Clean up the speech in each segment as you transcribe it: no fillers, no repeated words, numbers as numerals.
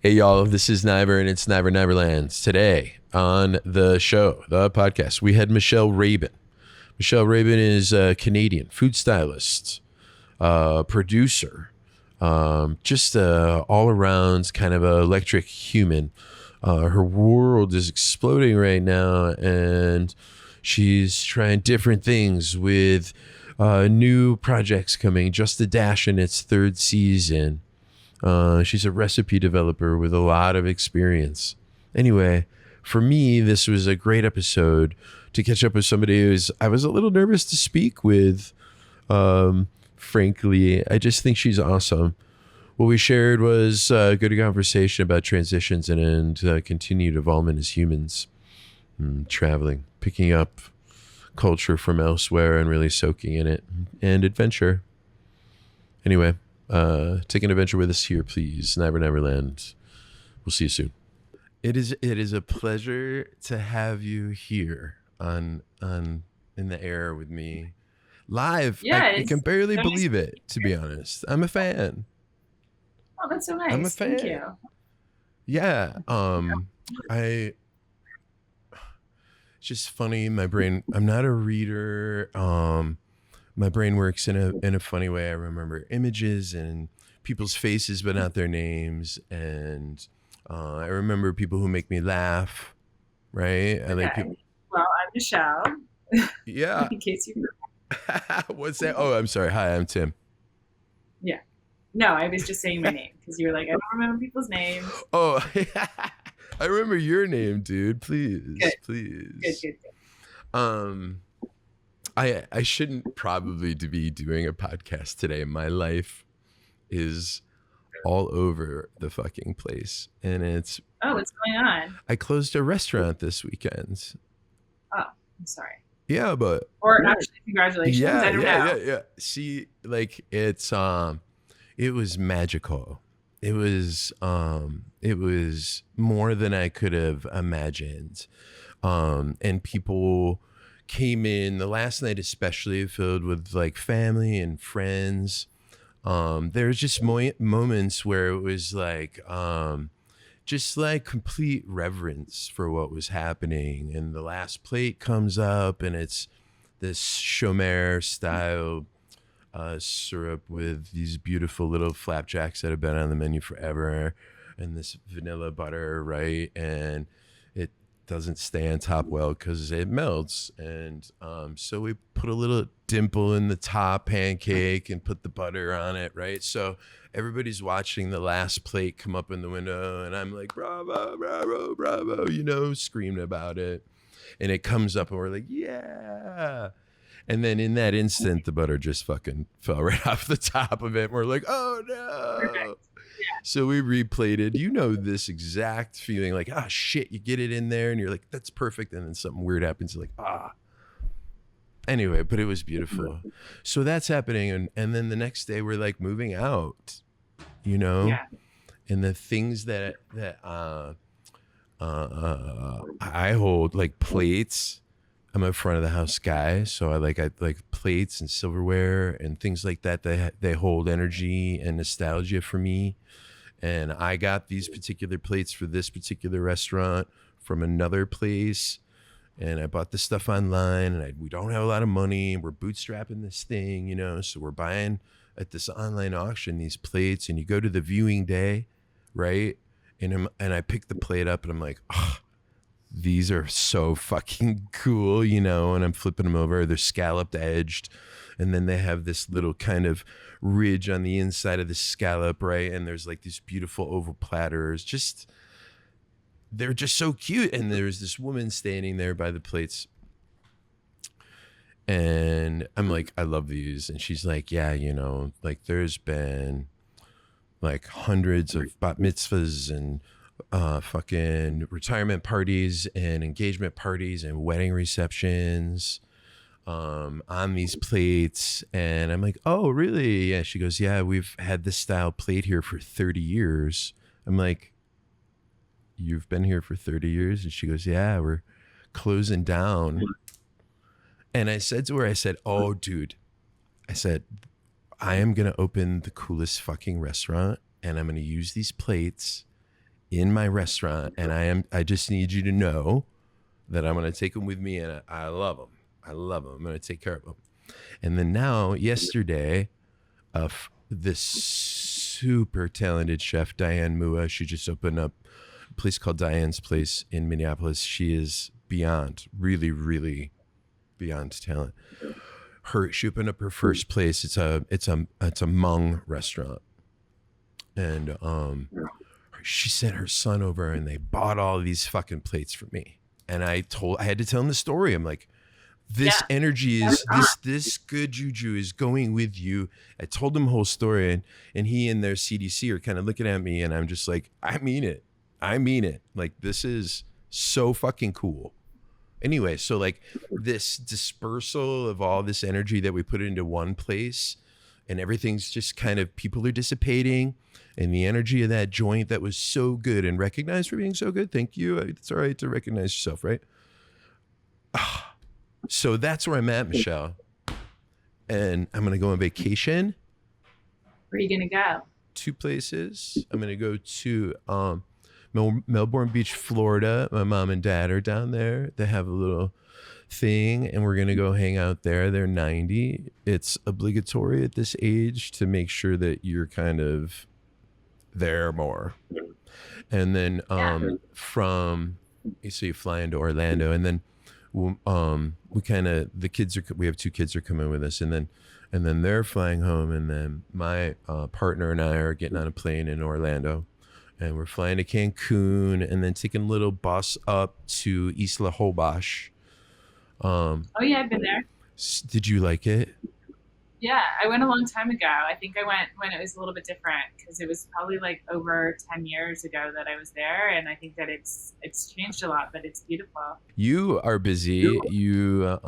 Hey y'all, this is Niver and it's Niver Neverlands. Today on the show, the podcast, we had Michelle Rabin. Michelle Rabin is a Canadian food stylist, producer, just a all-around kind of a electric human. Her world is exploding right now and she's trying different things with new projects coming. Just a Dash in its third season. She's a recipe developer with a lot of experience. Anyway, for me, this was a great episode to catch up with somebody I was a little nervous to speak with. Frankly, I just think she's awesome. What we shared was a good conversation about transitions and continued involvement as humans, traveling, picking up culture from elsewhere and really soaking in it, and adventure. Anyway. Take an adventure with us here, please. Neverland. We'll see you soon. It is a pleasure to have you here on in the air with me live. Yeah, I can barely believe it, to be honest. I'm a fan. Oh, that's so nice. I'm a fan. Thank you. Yeah. It's just funny. My brain. I'm not a reader. My brain works in a funny way. I remember images and people's faces, but not their names. And I remember people who make me laugh, right? I like people. Well, I'm Michelle. Yeah. In case you What's that? Oh, I'm sorry. Hi, I'm Tim. Yeah. No, I was just saying my name because you were like, I don't remember people's names. Oh, I remember your name, dude. Please, please. Good. I shouldn't probably be doing a podcast today. My life is all over the fucking place. And it's... Oh, what's going on? I closed a restaurant this weekend. Oh, I'm sorry. Yeah, but... Or actually, congratulations. I don't know. Yeah. See, like, it was magical. It was more than I could have imagined. And people... came in the last night, especially filled with like family and friends. There was just moments where it was like just like complete reverence for what was happening. And the last plate comes up and it's this chômeur style syrup with these beautiful little flapjacks that have been on the menu forever, and this vanilla butter, right? And it doesn't stay on top well because it melts, and so we put a little dimple in the top pancake and put the butter on it, right? So everybody's watching the last plate come up in the window, and I'm like, bravo, bravo, bravo, screaming about it. And it comes up and we're like, yeah. And then in that instant, the butter just fucking fell right off the top of it. And we're like, oh no. Perfect. So we replated, this exact feeling, like, shit, you get it in there and you're like, that's perfect. And then something weird happens. You're like, Anyway, but it was beautiful. So that's happening. And then the next day we're like moving out, Yeah. And the things that I hold, like plates. I'm a front of the house guy. So I like plates and silverware and things like that. They hold energy and nostalgia for me. And I got these particular plates for this particular restaurant from another place. And I bought this stuff online, and we don't have a lot of money. We're bootstrapping this thing, so we're buying at this online auction these plates, and you go to the viewing day, right? And I pick the plate up and I'm like, these are so fucking cool, and I'm flipping them over. They're scalloped edged. And then they have this little kind of ridge on the inside of the scallop, right? And there's like these beautiful oval platters. They're just so cute. And there's this woman standing there by the plates. And I'm like, I love these. And she's like, yeah, like there's been like hundreds of bat mitzvahs and fucking retirement parties and engagement parties and wedding receptions on these plates. And I'm like, oh, really? Yeah. She goes, yeah, we've had this style plate here for 30 years. I'm like, you've been here for 30 years? And she goes, yeah, we're closing down. And I said to her, I said, oh, dude, I said, I am going to open the coolest fucking restaurant, and I'm going to use these plates, in my restaurant, and I just need you to know that I'm going to take them with me, and I love them. I love them. I'm going to take care of them. And then now, yesterday, this super talented chef, Diane Mua, she just opened up a place called Diane's Place in Minneapolis. She is beyond, really, really beyond talent. She opened up her first place. It's a Hmong restaurant, and she sent her son over, and they bought all these fucking plates for me. And I had to tell him the story. I'm like, this energy is this good juju is going with you. I told him the whole story, and he and their CDC are kind of looking at me, and I'm just like, I mean it. Like, this is so fucking cool. Anyway, so like this dispersal of all this energy that we put into one place, and everything's just kind of, people are dissipating, and the energy of that joint that was so good and recognized for being so good. Thank you. It's all right to recognize yourself, right? So that's where I'm at, Michelle. And I'm going to go on vacation. Where are you going to go? 2 places. I'm going to go to Melbourne Beach, Florida. My mom and dad are down there. They have a little thing, and we're going to go hang out there. They're 90. It's obligatory at this age to make sure that you're kind of there more. And then so you fly into Orlando, and then we kind of, we have 2 kids are coming with us, and then they're flying home, and then my partner and I are getting on a plane in Orlando, and we're flying to Cancun, and then taking a little bus up to Isla Holbox. Oh yeah, I've been there. Did you like it? Yeah, I went a long time ago. I think I went when it was a little bit different, because it was probably like over 10 years ago that I was there, and I think that it's changed a lot, but it's beautiful. You are busy. You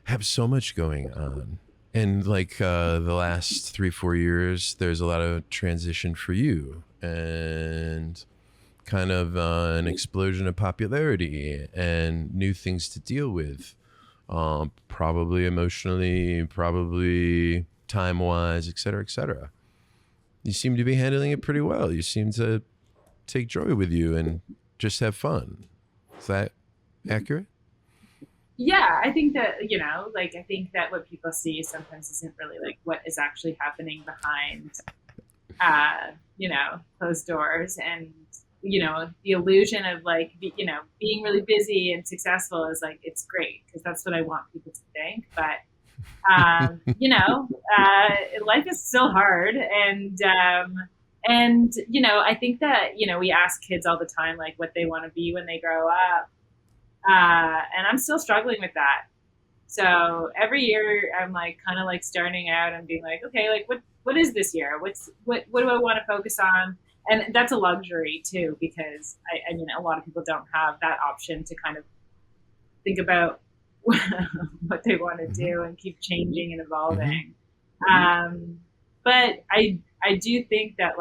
have so much going on, and like the last 3-4 years, there's a lot of transition for you, and kind of an explosion of popularity and new things to deal with. Probably emotionally, probably time-wise, et cetera, et cetera. You seem to be handling it pretty well. You seem to take joy with you and just have fun. Is that accurate? Yeah, I think that, I think that what people see sometimes isn't really like what is actually happening behind, closed doors. And the illusion of being really busy and successful is like, it's great, because that's what I want people to think. But, life is still hard. And I think that, we ask kids all the time, like what they want to be when they grow up. And I'm still struggling with that. So every year I'm like, kind of like starting out and being like, okay, like what is this year? What do I want to focus on? And that's a luxury too, because I mean, a lot of people don't have that option to kind of think about what they want to do and keep changing and evolving. But I do think that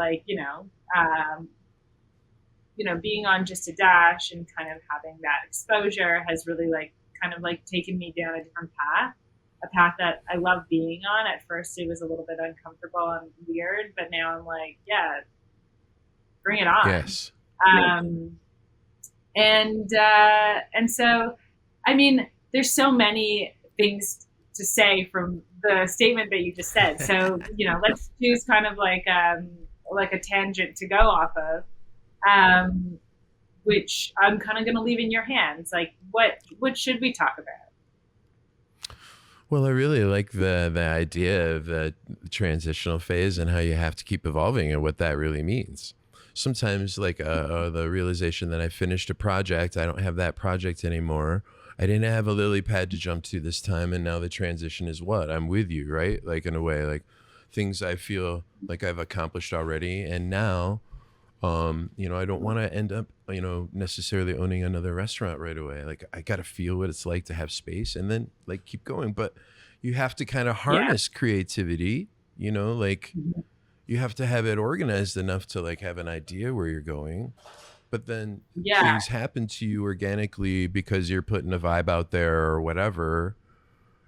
being on Just a Dash and kind of having that exposure has really taken me down a different path, a path that I love being on. At first it was a little bit uncomfortable and weird, but now I'm like, yeah, bring it on. Yes. And so, I mean, there's so many things to say from the statement that you just said. So, let's choose kind of like a tangent to go off of, which I'm kind of going to leave in your hands. Like, what should we talk about? Well, I really like the idea of the transitional phase and how you have to keep evolving and what that really means. Sometimes the realization that I finished a project, I don't have that project anymore. I didn't have a lily pad to jump to this time, and now the transition is what? I'm with you, right? Like, in a way, like things I feel like I've accomplished already, and now I don't want to end up necessarily owning another restaurant right away. Like, I got to feel what it's like to have space and then like keep going. But you have to kind of harness creativity, you have to have it organized enough to like have an idea where you're going, but then things happen to you organically because you're putting a vibe out there or whatever.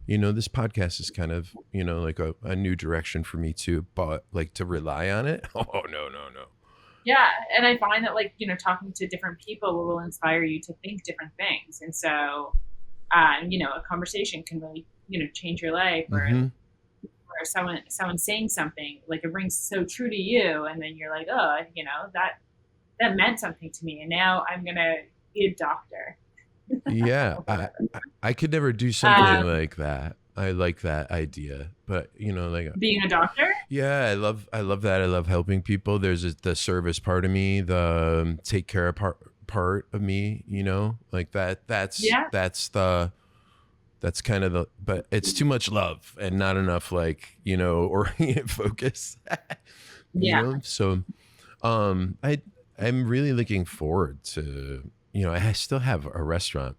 This podcast is kind of, like a new direction for me too, but like to rely on it. Oh, no. Yeah, and I find that like, talking to different people will inspire you to think different things. And so, a conversation can really, change your life, Mm-hmm. or someone saying something like it rings so true to you, and then you're like, oh, that meant something to me, and now I'm gonna be a doctor Yeah, or whatever. I could never do something Um, like that. I like that idea, but like being a doctor, yeah, I love that. I love helping people. There's the service part of me, the take care of part of me. Like that. yeah, That's kind of the, but it's too much love and not enough like oriented focus. yeah, So I'm really looking forward to I still have a restaurant.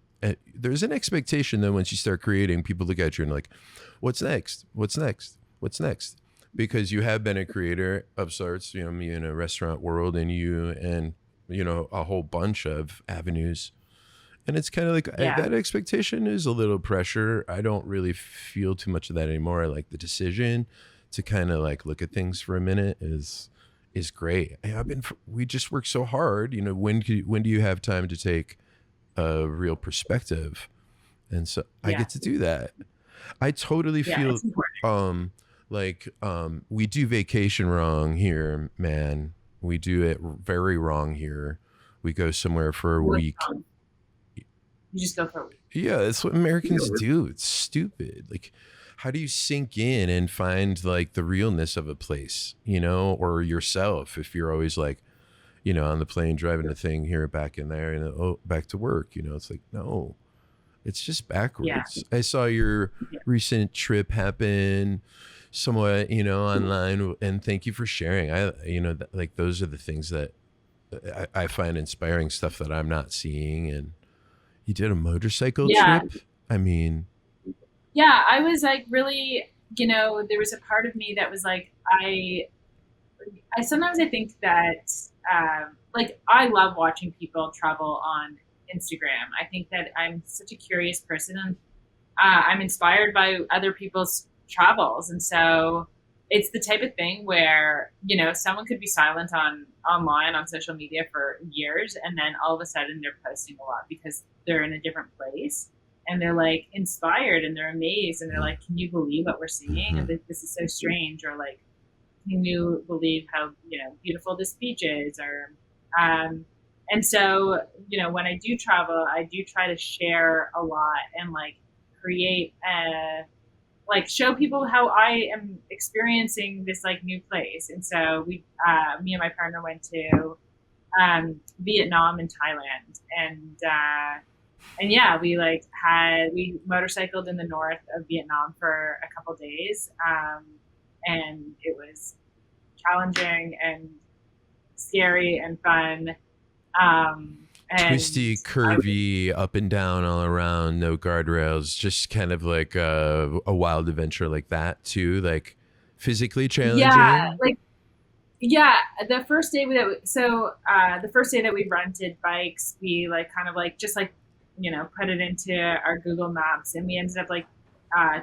There's an expectation that once you start creating, people look at you and like, what's next? What's next? What's next? Because you have been a creator of sorts, me in a restaurant world and you and a whole bunch of avenues. And it's kind of like yeah, that expectation is a little pressure. I don't really feel too much of that anymore. I like the decision to kind of like look at things for a minute is great. We just work so hard. When do you have time to take a real perspective? And so I yeah, get to do that. I totally yeah. feel It's important. we do vacation wrong here, man. We do it very wrong here. We go somewhere for a What's week. wrong? You just go for a week. Yeah, that's what Americans do. It's stupid. Like, how do you sink in and find like the realness of a place, or yourself if you're always like, on the plane driving the thing here, back in there, and back to work. It's like, no, it's just Yeah, backwards. I saw your yeah, recent trip happen somewhat, online, and thank you for sharing. Like those are the things that I find inspiring, stuff that I'm not seeing. And you did a motorcycle yeah. trip. I mean, Yeah, I was like really, there was a part of me that was like, I sometimes I think that, like, I love watching people travel on Instagram. I think that I'm such a curious person, and I'm inspired by other people's travels, and so it's the type of thing where someone could be silent online on social media for years, and then all of a sudden they're posting a lot because they're in a different place, and they're like inspired and they're amazed, and they're like, "Can you believe what we're seeing? mhm. This is so strange," or like, "Can you believe how beautiful this beach is?" Or and so when I do travel, I do try to share a lot and like create like show people how I am experiencing this like new place. And so me and my partner went to Vietnam and Thailand, and yeah, we motorcycled in the north of Vietnam for a couple days, and it was challenging and scary and fun. And Twisty, I was, curvy, up and down, all around, no guardrails, just kind of like a wild adventure like that too, like physically yeah, challenging. like yeah, the first day that we rented bikes, we like kind of like just like put it into our Google Maps, and we ended up like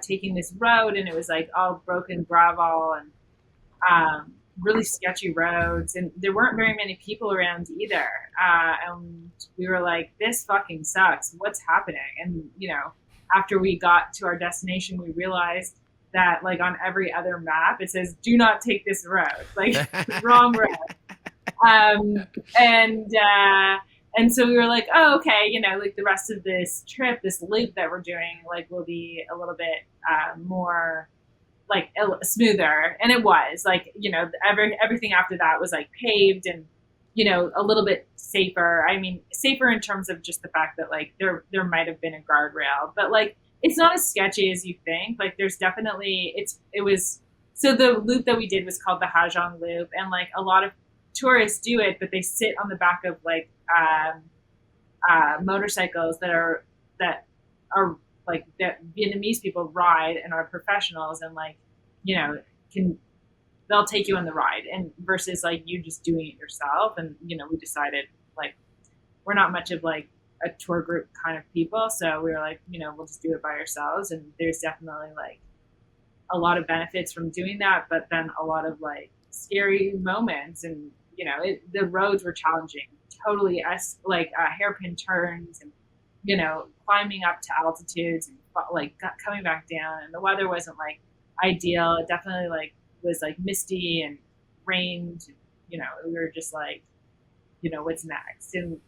taking this road, and it was like all broken gravel and really sketchy roads, and there weren't very many people around either. And we were like, "This fucking sucks. What's happening?" And after we got to our destination, we realized that like on every other map it says, "Do not take this road," like wrong road. Um, and uh, and so we were like, "Oh, okay, like the rest of this trip, this loop that we're doing, like will be a little bit more like smoother," and it was like everything after that was like paved and a little bit safer. I mean, safer in terms of just the fact that like there might have been a guardrail, but like it's not as sketchy as you think. Like there's definitely it was. So the loop that we did was called the Hajong Loop, and like a lot of tourists do it, but they sit on the back of like motorcycles that are like that Vietnamese people ride and are professionals, and like can they'll take you on the ride, and versus like you just doing it yourself. And we decided like we're not much of like a tour group kind of people, so we were like we'll just do it by ourselves. And there's definitely like a lot of benefits from doing that, but then a lot of like scary moments, and the roads were challenging, totally hairpin turns and, climbing up to altitudes and like coming back down. And the weather wasn't like ideal. It definitely like was like misty and rained. We were just like, what's next? And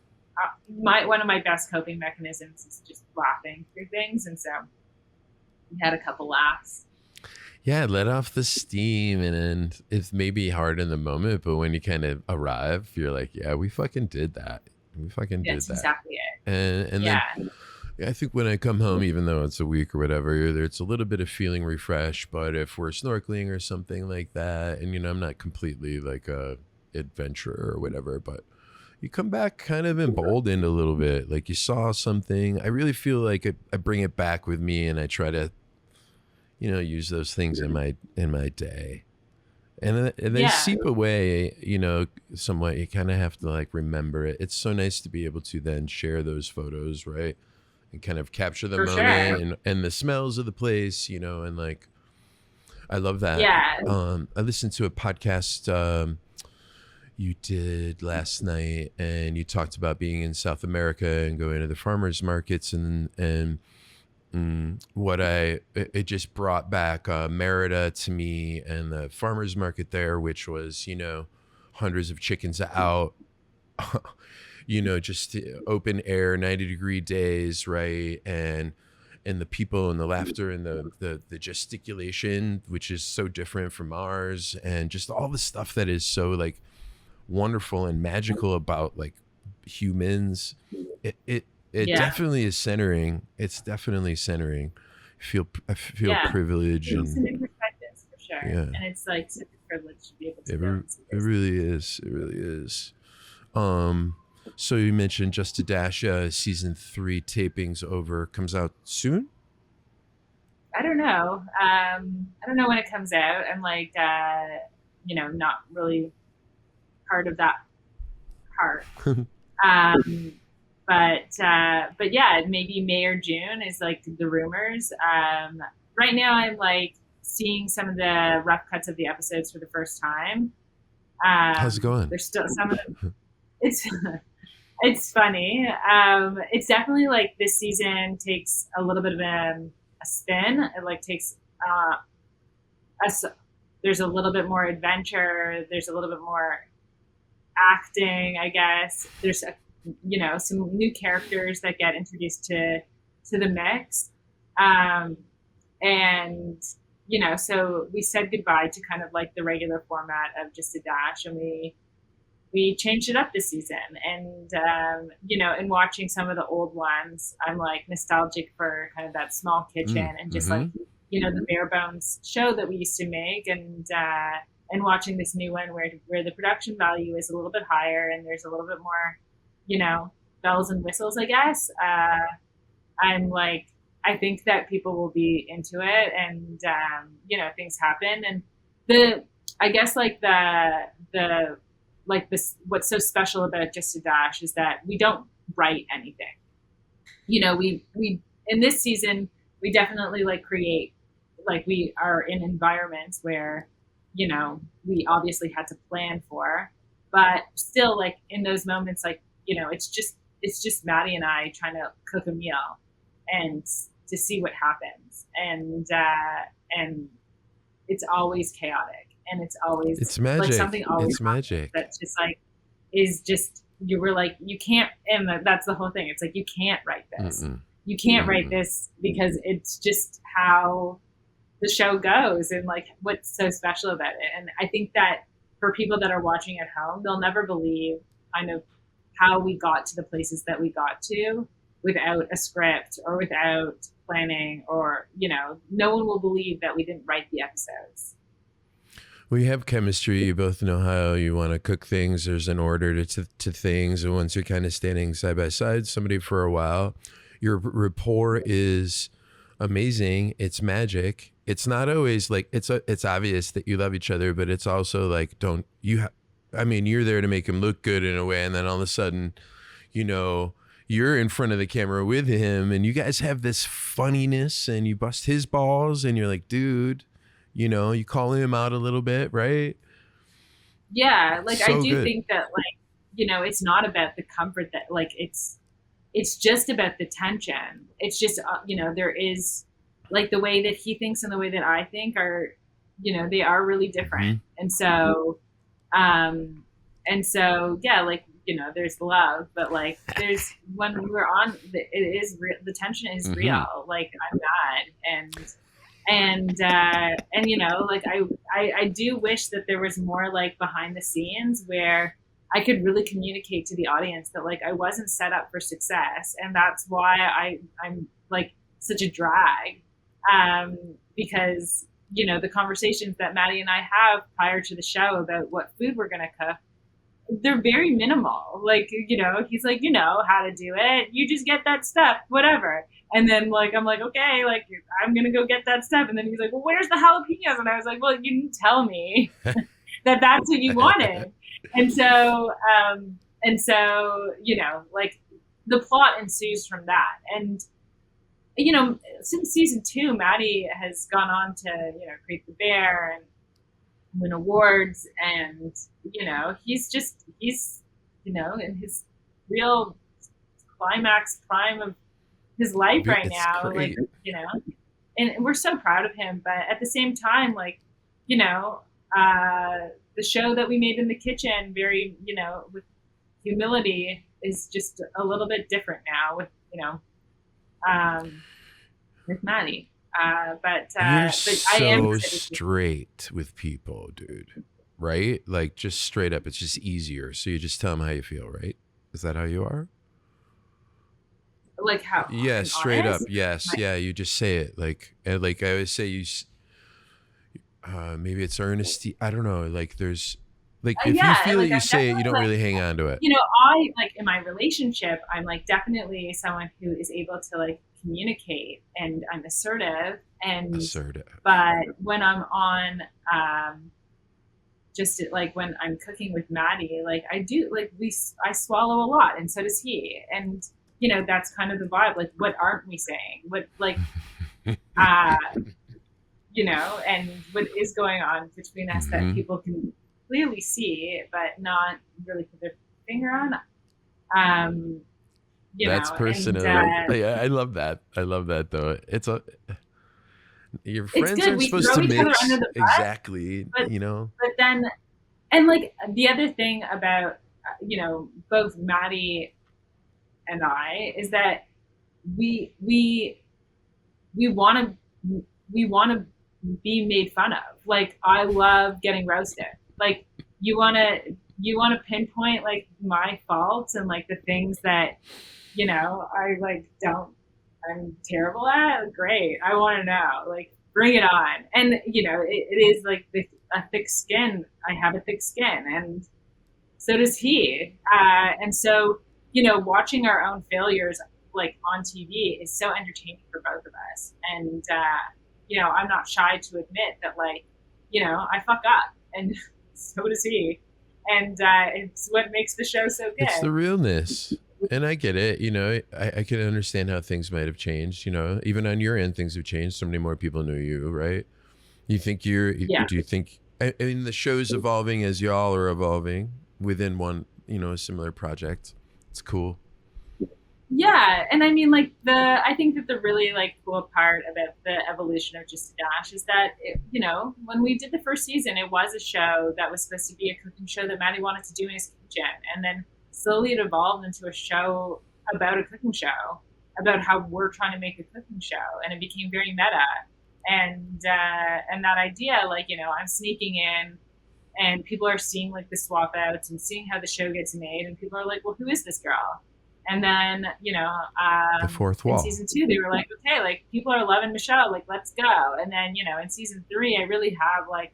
one of my best coping mechanisms is just laughing through things. And so we had a couple laughs. Yeah, let off the steam, and it's maybe hard in the moment, but when you kind of arrive, you're like, yeah, we fucking did that. We fucking did that. That's exactly it. And yeah. Then I think when I come home, even though it's a week or whatever, it's a little bit of feeling refreshed. But if we're snorkeling or something like that, and I'm not completely like a adventurer or whatever, but you come back kind of emboldened a little bit, like you saw something. I really feel like I bring it back with me, and I try to use those things in my day, and they seep away, somewhat. You kind of have to like remember it. It's so nice to be able to then share those photos, right, and kind of capture the moment and the smells of the place, and like, I love that. I listened to a podcast you did last night, and you talked about being in South America and going to the farmers markets, and it just brought back Merida to me, and the farmers market there, which was, hundreds of chickens out, just open air, 90-degree days, right? And the people and the laughter and the gesticulation, which is so different from ours, and just all the stuff that is so like wonderful and magical about like humans. It definitely is centering. It's definitely centering. I feel privileged. It's an perspective for sure. Yeah. And it's like such a privilege to be able to It really is. It really is. So you mentioned Just a Dash season 3 tapings over. Comes out soon? I don't know. I don't know when it comes out. I'm like, not really part of that part. But yeah, maybe May or June is like the rumors. Right now I'm like seeing some of the rough cuts of the episodes for the first time. How's it going? There's still some of them. It's funny. It's definitely like this season takes a little bit of a spin. It like takes there's a little bit more adventure. There's a little bit more acting, I guess. There's some new characters that get introduced to the mix. So we said goodbye to kind of like the regular format of Just a Dash, and we changed it up this season. And, in watching some of the old ones, I'm like nostalgic for kind of that small kitchen and just like, the bare bones show that we used to make, and watching this new one where the production value is a little bit higher and there's a little bit more, bells and whistles, I guess. I'm like, I think that people will be into it, and, things happen. And I guess like what's so special about Just a Dash is that we don't write anything. We in this season, we definitely like create, like we are in environments where, we obviously had to plan for, but still like in those moments, like, it's just Maddie and I trying to cook a meal and to see what happens. And it's always chaotic, and it's magic. Like something always it's magic. That's just like, is just, you were like, you can't, and that's the whole thing. It's like, you can't write this. Mm-mm. You can't write this because it's just how the show goes, and like what's so special about it. And I think that for people that are watching at home, they'll never believe kind of how we got to the places that we got to without a script or without planning, or, no one will believe that we didn't write the episodes. We have chemistry. You both know how you want to cook things. There's an order to things. And once you're kind of standing side by side, somebody for a while, your rapport is amazing. It's magic. It's not always like, it's obvious that you love each other, but it's also like, you're there to make him look good in a way. And then all of a sudden, you're in front of the camera with him, and you guys have this funniness, and you bust his balls, and you're like, dude, you call him out a little bit, right? yeah, like I So do good. think that like, it's not about the comfort that like it's just about the tension. It's just there is like the way that he thinks and the way that I think are, they are really different. Hmm. Um and so yeah, like, there's love, but like there's when we're on it is real, the tension is Hmm. real. Like I'm mad, and like I do wish that there was more like behind the scenes where I could really communicate to the audience that like I wasn't set up for success, and that's why I'm like such a drag, because the conversations that Maddie and I have prior to the show about what food we're gonna cook, they're very minimal. Like, he's like, how to do it. You just get that stuff, whatever. And then like I'm like, okay, like I'm gonna go get that stuff. And then he's like, well, where's the jalapenos? And I was like, well, you didn't tell me that that's what you wanted. And so like the plot ensues from that. And since season 2, Maddie has gone on to create the bear and win awards, and he's in his real climax prime of his life right It's now, like, great. and we're so proud of him, but at the same time, like, the show that we made in the kitchen, very with humility, is just a little bit different now with um with Maddie, You're but I am so excited to, straight with people, dude. Right? Like just straight up. It's just easier. So you just tell them how you feel, right? Is that how you are? like, how Yeah, I'm straight up. honest. Yes. My, Yeah, you just say it. Like, and like I always say, maybe it's earnesty. I don't know. Like there's, like if you yeah, feel it, like you I'm say it. You definitely don't like, really hang on to it. I like in my relationship, I'm like definitely someone who is able to like communicate, and I'm assertive, and Assertive. but when I'm on just like when I'm cooking with Maddie, like I do like I swallow a lot, and so does he, and that's kind of the vibe. Like, what aren't we saying? What like uh and what is going on between us that Hmm. people can clearly see, but not really put their finger on. Um, That's and personal. Yeah, I love that. I love that though. It's a your it's friends good. aren't We supposed throw to each other under mix the bus, exactly. but You know. then and like the other thing about both Maddie and I is that we we we want to be made fun of. Like, I love getting roasted. Like, you want to pinpoint like my faults and like the things that I like don't I'm terrible at. Great, I want to know. Like, bring it on. And it is like a thick skin. I have a thick skin, and so does he. And so watching our own failures like on TV is so entertaining for both of us. And I'm not shy to admit that, like, I fuck up, and so does he. And it's what makes the show so It's good. the realness. And I get it. I can understand how things might have changed. Even on your end, things have changed. So many more people know you, right? You think Yeah. do you think, I mean, the show's evolving as y'all are evolving within one, similar project. It's cool. Yeah, and I mean, like, I think that the really like cool part about the evolution of Just a Dash is that when we did the first season, it was a show that was supposed to be a cooking show that Maddie wanted to do in his kitchen, and then slowly it evolved into a show about a cooking show, about how we're trying to make a cooking show, and it became very meta, and that idea, like, I'm sneaking in, and people are seeing like the swap outs and seeing how the show gets made, and people are like, well, who is this girl? And then The fourth in wall. season 2 they were like, okay, like people are loving Michelle, like let's go. And then in season 3 I really have like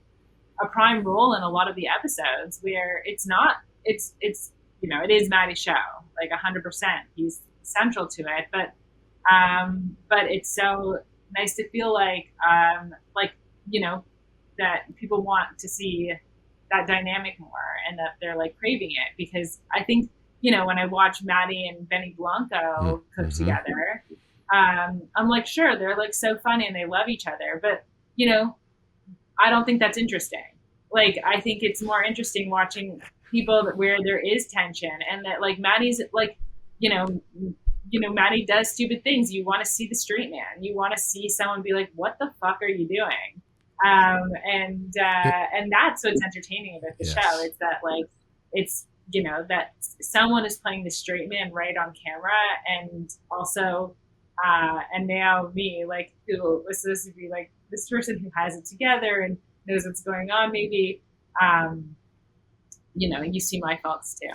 a prime role in a lot of the episodes where it's not it's it is Maddie's show, like 100%. He's central to it, but it's so nice to feel like that people want to see that dynamic more, and that they're like craving it, because I think when I watch Maddie and Benny Blanco cook Mm-hmm. together, I'm like, sure, they're like so funny and they love each other, but I don't think that's interesting. like I think it's more interesting watching people where there is tension, and that like Maddie's like, you know, Maddie does stupid things. You want to see the straight man. You want to see someone be like, "What the fuck are you doing?" And that's what's entertaining about the show. It's that like it's that someone is playing the straight man right on camera, and also and now me, like, who was supposed to be like this person who has it together and knows what's going on, maybe. You see my faults too.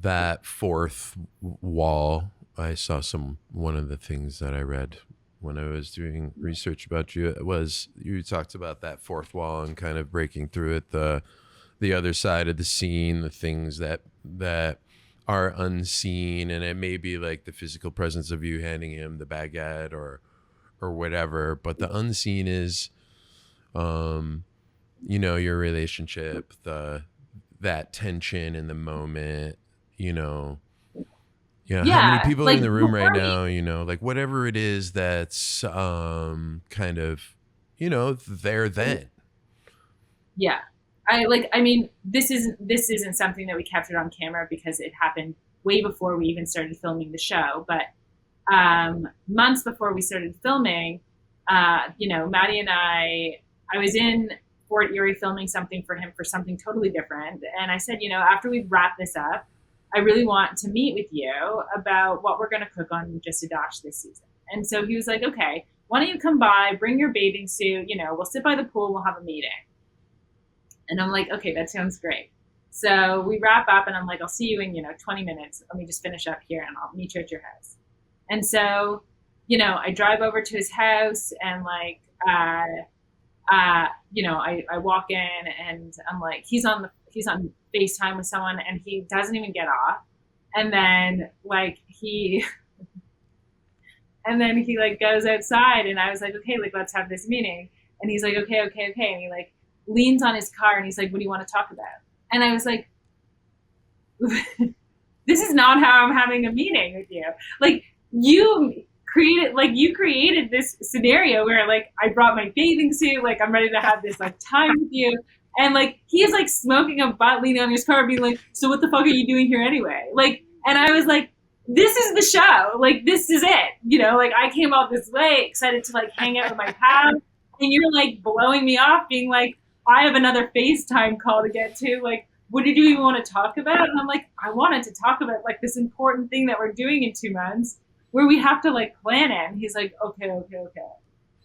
That fourth wall, I saw one of the things that I read when I was doing research about you, it was you talked about that fourth wall and kind of breaking through it, the other side of the scene, the things that are unseen, and it may be like the physical presence of you handing him the baguette or whatever, but the unseen is your relationship, that tension in the moment, how many people are in the room right now, like whatever it is that's kind of there then. Yeah. This isn't something that we captured on camera because it happened way before we even started filming the show. But months before we started filming, Maddie and I was in Fort Erie filming something for him for something totally different. And I said, after we wrap this up, I really want to meet with you about what we're going to cook on Just a Dash this season. And so he was like, okay, why don't you come by, bring your bathing suit, we'll sit by the pool, we'll have a meeting. And I'm like, okay, that sounds great. So we wrap up and I'm like, I'll see you in, 20 minutes. Let me just finish up here and I'll meet you at your house. And so, I drive over to his house and like, I walk in and I'm like, he's on FaceTime with someone and he doesn't even get off. And then like he like goes outside and I was like, okay, like let's have this meeting. And he's like, okay. And he like leans on his car and he's like, what do you want to talk about? And I was like, this is not how I'm having a meeting with you. Like you created this scenario where like I brought my bathing suit, like I'm ready to have this like time with you. And like he is like smoking a butt, leaning on his car, being like, so what the fuck are you doing here anyway? Like, and I was like, this is the show. Like this is it. Like I came out this way, excited to like hang out with my pals, and you're like blowing me off, being like, I have another FaceTime call to get to. Like, what did you even want to talk about? And I'm like, I wanted to talk about like this important thing that we're doing in 2 months where we have to like plan it. And he's like, okay.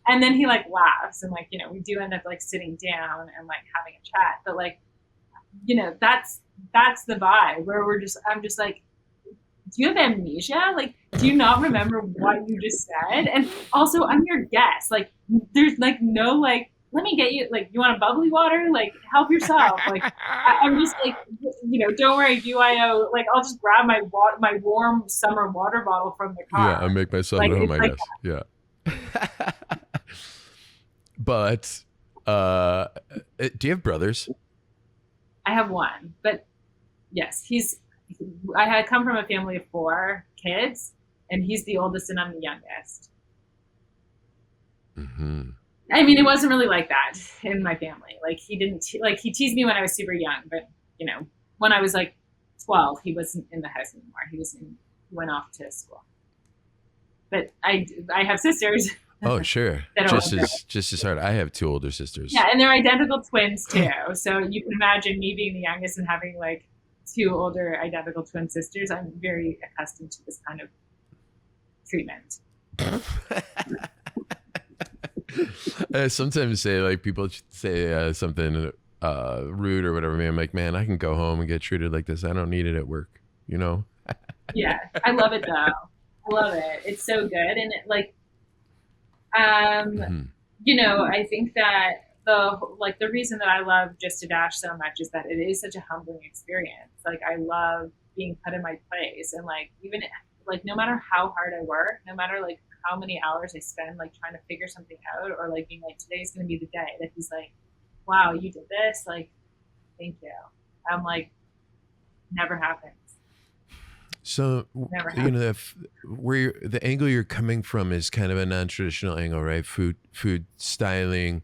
And then he like laughs and like, we do end up like sitting down and like having a chat. But like, that's the vibe where I'm just like, do you have amnesia? Like, do you not remember what you just said? And also I'm your guest. Like there's like no like, let me get you, like, you want a bubbly water? Like, help yourself. Like, I'm just like, don't worry, BYO. Like, I'll just grab my warm summer water bottle from the car. Yeah, I make myself at home, I guess. Yeah. But, do you have brothers? I have one, but yes, I had come from a family of 4 kids, and he's the oldest and I'm the youngest. Mm-hmm. I mean, it wasn't really like that in my family. Like he didn't he teased me when I was super young, but when I was like 12, he wasn't in the house anymore. He went off to school. But I have sisters. Oh, sure. Just as hard. I have 2 older sisters. Yeah, and they're identical twins too. So you can imagine me being the youngest and having like 2 older identical twin sisters. I'm very accustomed to this kind of treatment. I sometimes say like people say something rude or whatever. I'm like, man, I can go home and get treated like this. I don't need it at work, Yeah, I love it though. I love it. It's so good, and it, like, I think that the reason that I love Just a Dash so much is that it is such a humbling experience. Like I love being put in my place, and like even like no matter how hard I work, no matter like how many hours I spend like trying to figure something out, or like being like, today's going to be the day that he's like, wow, you did this, like, thank you. I'm like, never happens. So where the angle you're coming from is kind of a non-traditional angle, right? Food styling,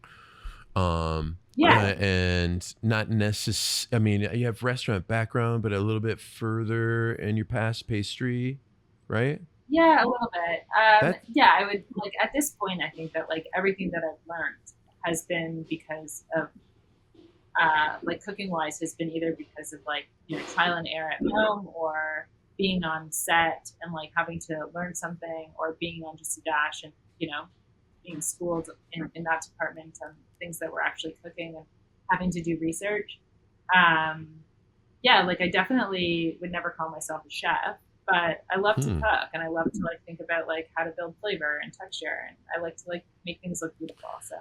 Yeah. and not necess. I mean, you have restaurant background, but a little bit further in your past pastry, right? Yeah, a little bit. That Yeah, I would like at this point. I think that like everything that I've learned has been because of like cooking wise has been either because of like trial and error at home or being on set and like having to learn something or being on just a dash and being schooled in that department on things that were actually cooking and having to do research. Um, yeah, like I definitely would never call myself a chef, but I love to hmm. cook and I love to like think about like how to build flavor and texture and I like to like make things look beautiful. So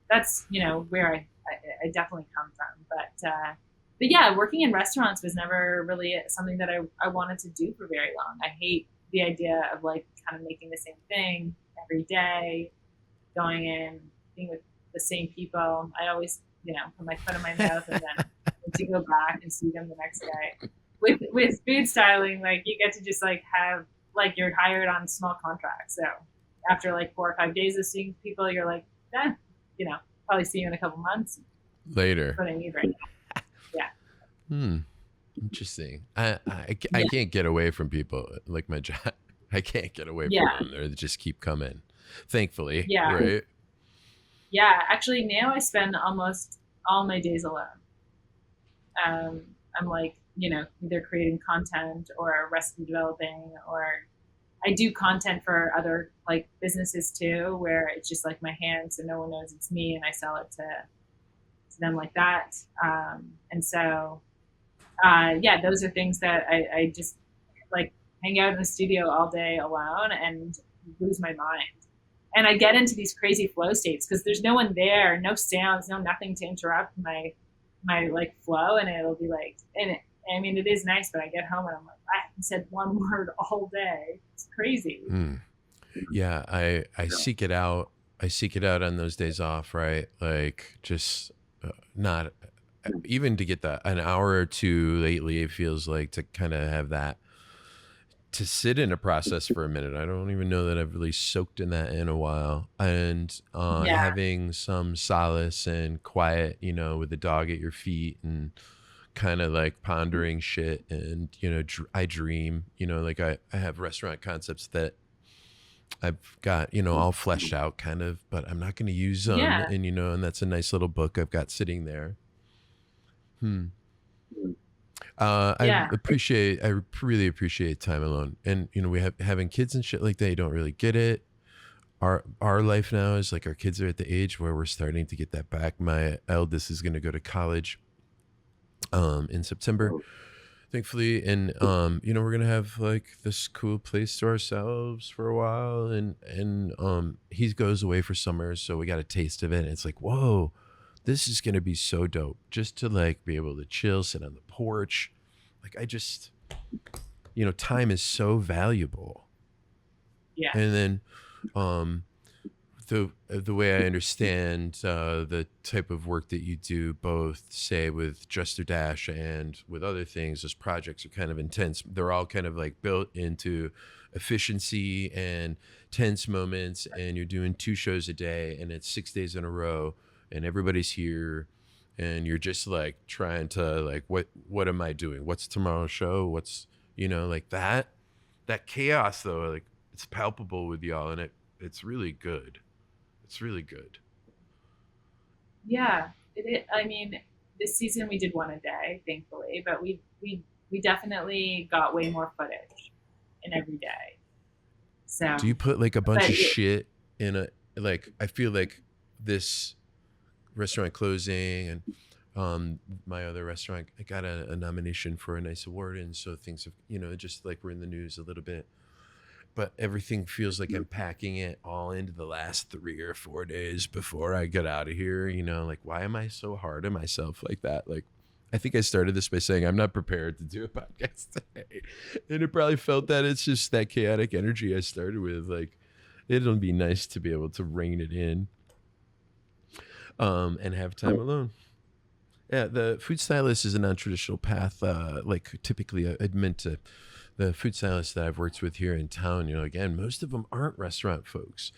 that's where I definitely come from. But yeah, working in restaurants was never really something that I wanted to do for very long. I hate the idea of like kind of making the same thing every day, going in, being with the same people. I always, put my foot in my mouth and then to go back and see them the next day. With food styling, like you get to just like have like you're hired on small contracts. So after like 4 or 5 days of seeing people, you're like, probably see you in a couple months. Later. What I need right now. Yeah. Hmm. Interesting. I Yeah. can't get away from people like my job. I can't get away Yeah. from them. They just keep coming. Thankfully, Yeah. right? Yeah. Actually, now I spend almost all my days alone. Um, I'm like, either creating content or recipe developing, or I do content for other like businesses too, where it's just like my hands and no one knows it's me, and I sell it to them like that. And so, yeah, those are things that I just like hang out in the studio all day alone and lose my mind. And I get into these crazy flow states because there's no one there, no sounds, no nothing to interrupt my like flow, and it'll be like, I mean, it is nice, but I get home and I'm like, I haven't said one word all day. It's crazy. Hmm. Yeah, I seek it out. I seek it out on those days off, right? Like just not even to get that an hour or two lately. It feels like to kind of have that to sit in a process for a minute. I don't even know that I've really soaked in that in a while. And Yeah, having some solace and quiet, with the dog at your feet and kind of like pondering shit. And, I dream, like I have restaurant concepts that I've got, all fleshed out kind of, but I'm not going to use them. yeah, And that's a nice little book I've got sitting there. Hmm. yeah, I really appreciate time alone. And, we have having kids and shit like that. You don't really get it. Our life now is like our kids are at the age where we're starting to get that back. My eldest is going to go to college, in September, thankfully. And, we're going to have like this cool place to ourselves for a while. And he goes away for summer. So we got a taste of it. And it's like, whoa, this is going to be so dope just to like be able to chill, sit on the porch. Like I just, time is so valuable. yeah, And then, um, the way I understand the type of work that you do, both say with Just a Dash and with other things, those projects are kind of intense. They're all kind of like built into efficiency and tense moments, and you're doing 2 shows a day, and it's 6 days in a row, and everybody's here, and you're just like trying to like, what am I doing? What's tomorrow's show? What's like that chaos though, like it's palpable with y'all, and it's really good. It's really good. yeah. I mean, this season we did one a day, thankfully, but we definitely got way more footage in every day. So, Do you put like a bunch but of shit in a like? I feel like this restaurant closing and my other restaurant, I got a nomination for a nice award, and so things have just like we're in the news a little bit. But everything feels like I'm packing it all into the last 3 or 4 days before I get out of here. Like why am I so hard on myself like that? Like I think I started this by saying I'm not prepared to do a podcast today, and it probably felt that it's just that chaotic energy I started with. Like it'll be nice to be able to rein it in, and have time alone. Yeah, the food stylist is a non-traditional path. Like typically, I'd meant to the food stylists that I've worked with here in town. Again, most of them aren't restaurant folks.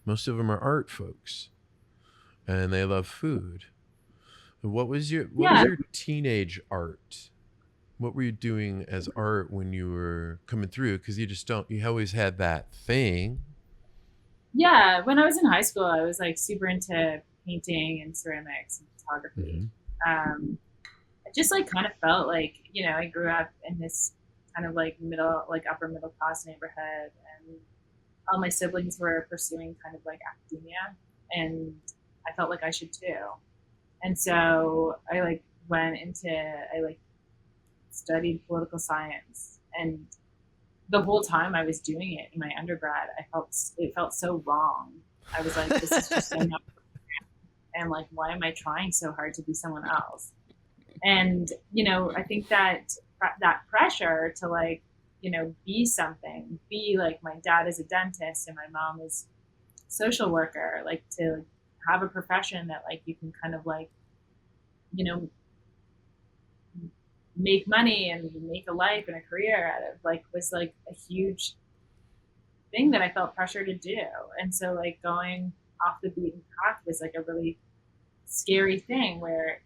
Most of them are art folks, and they love food. What was Yeah, your teenage art? What were you doing as art when you were coming through? Because you always had that thing. yeah. When I was in high school, I was like super into painting and ceramics and photography. Hmm. Um, I just like kind of felt like, I grew up in this kind of like upper middle class neighborhood, and all my siblings were pursuing kind of like academia, and I felt like I should too. And so I like I like studied political science, and the whole time I was doing it in my undergrad, it felt so wrong. I was like, this is just so not, and like, why am I trying so hard to be someone else? And I think that that pressure to like, be something, be like my dad is a dentist and my mom is a social worker, like to have a profession that like you can kind of like, you know, make money and make a life and a career out of, like was like a huge thing that I felt pressure to do. And so like going off the beaten path was like a really scary thing where,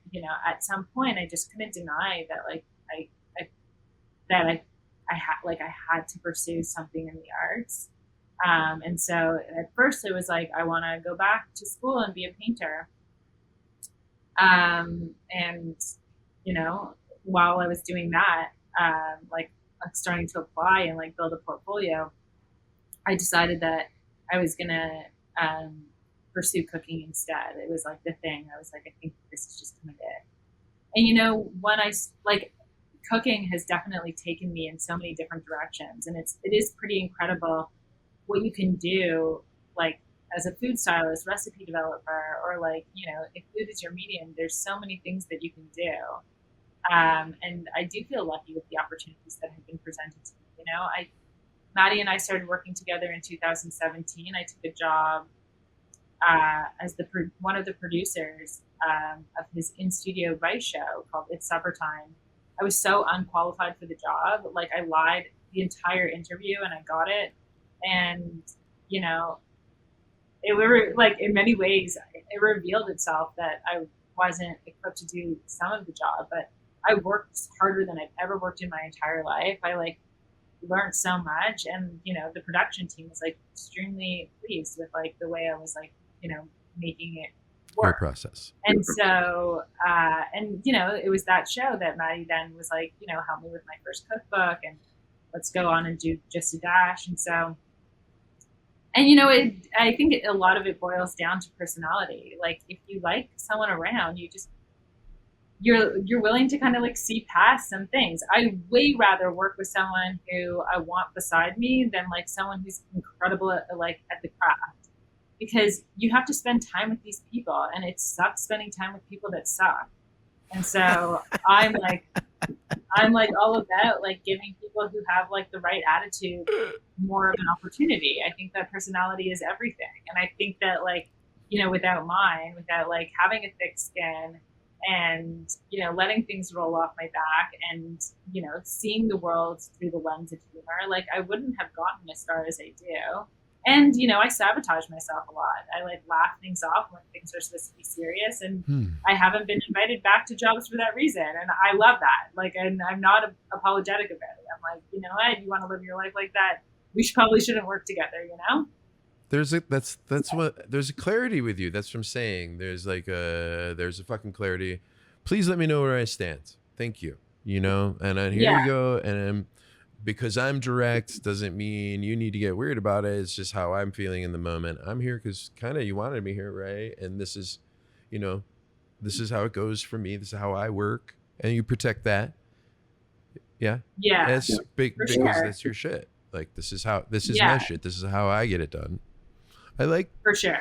at some point I just couldn't deny that like I that I had to pursue something in the arts. And so at first it was like I want to go back to school and be a painter. And while I was doing that, like starting to apply and like build a portfolio, I decided that I was gonna pursue cooking instead. It was like the thing. I was like, I think this is just kind of it. And when I like cooking has definitely taken me in so many different directions, and it is pretty incredible what you can do, like as a food stylist, recipe developer, or like if food is your medium, there's so many things that you can do. And I do feel lucky with the opportunities that have been presented to me. Maddie and I started working together in 2017. I took a job as one of the producers of his in-studio Vice show called It's Supper Time. I was so unqualified for the job. Like I lied the entire interview and I got it. And, it were like in many ways, it revealed itself that I wasn't equipped to do some of the job, but I worked harder than I've ever worked in my entire life. I like learned so much, and the production team was like extremely pleased with like the way I was like making it Your work. process. And so it was that show that Maddie then was like, help me with my first cookbook and let's go on and do just a dash. And so I think a lot of it boils down to personality. Like if you like someone around, you're willing to kind of like see past some things. I way rather work with someone who I want beside me than like someone who's incredible at the craft, because you have to spend time with these people, and it sucks spending time with people that suck. And so I'm like all about like giving people who have like the right attitude more of an opportunity. I think that personality is everything, and I think that like without like having a thick skin and letting things roll off my back and seeing the world through the lens of humor, like I wouldn't have gotten as far as I do. And I sabotage myself a lot. I like laugh things off when things are supposed to be serious, and I haven't been invited back to jobs for that reason. And I love that. Like, and I'm not apologetic about it. I'm like, what? You want to live your life like that? We probably shouldn't work together. There's a clarity with you. That's what I'm saying. There's a fucking clarity. Please let me know where I stand. Thank you. And then here Yeah. you go. And because I'm direct doesn't mean you need to get weird about it. It's just how I'm feeling in the moment. I'm here because kind of you wanted me here, right? And this is how it goes for me. This is how I work, and you protect that. Yeah. Yeah. It's big because sure. that's your shit. Like this is my Yeah. shit. This is how I get it done. I like. For sure.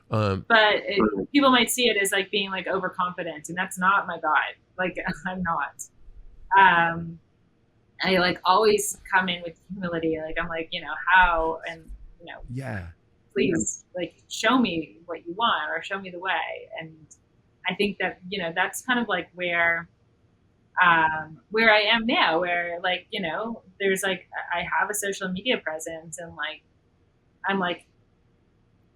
But people might see it as like being like overconfident, and that's not my vibe. Like I'm not. I like always come in with humility. Like I'm like, how, and Yeah. please like show me what you want or show me the way. And I think that that's kind of like where I am now, where like there's like I have a social media presence, and like I'm like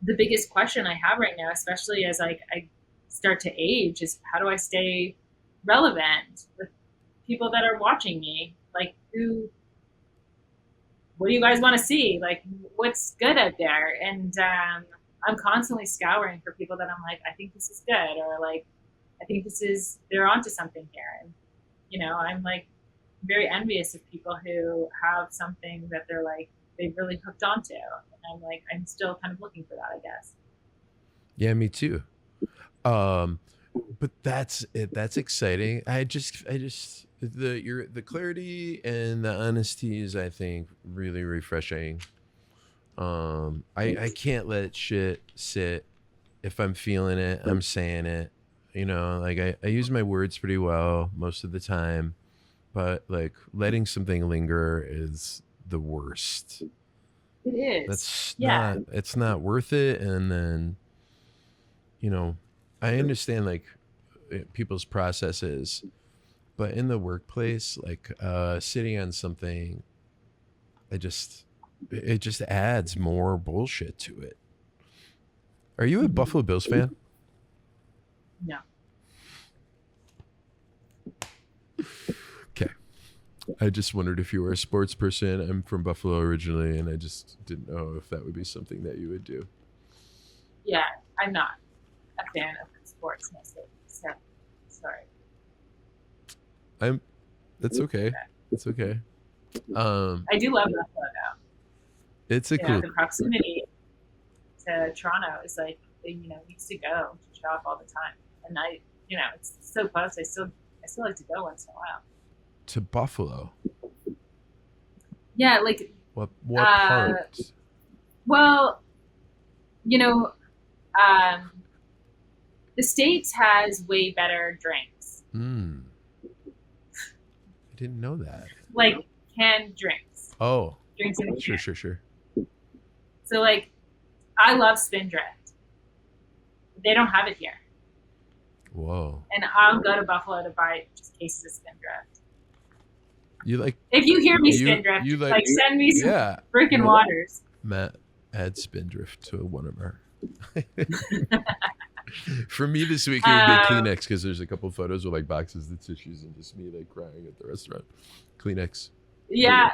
the biggest question I have right now, especially as like I start to age is how do I stay relevant with people that are watching me? Like, what do you guys want to see? Like, what's good out there? And I'm constantly scouring for people that I'm like, I think this is good, or like, I think they're onto something here. And, I'm like very envious of people who have something that they're like, they've really hooked onto. And I'm like, I'm still kind of looking for that, I guess. Yeah, me too. But that's it. That's exciting. The clarity and the honesty is, I think, really refreshing. I can't let shit sit. If I'm feeling it, I'm saying it. Like I use my words pretty well most of the time, but like letting something linger is the worst. It is. It's not worth it. And then, I understand like people's processes, but in the workplace, like sitting on something, it just adds more bullshit to it. Are you a Buffalo Bills fan? No. Okay. I just wondered if you were a sports person. I'm from Buffalo originally, and I just didn't know if that would be something that you would do. Yeah, I'm not a fan of sports mostly. So, sorry. That's okay. It's okay. I do love Buffalo though. It's a cool. The proximity to Toronto is like, we used to go to shop all the time, and it's so close. I still like to go once in a while. To Buffalo. Yeah, like what part? Well, the States has way better drinks. I didn't know that. Like canned drinks. Oh. Drinks in the can. Sure. So like, I love Spindrift. They don't have it here. Whoa. And I'll go to Buffalo to buy just cases of Spindrift. You like? If you hear me Spindrift, you like send me some freaking waters. Matt, add Spindrift to one of our. For me this week, it would be Kleenex, because there's a couple photos with like boxes of tissues and just me like crying at the restaurant. Kleenex. Yeah,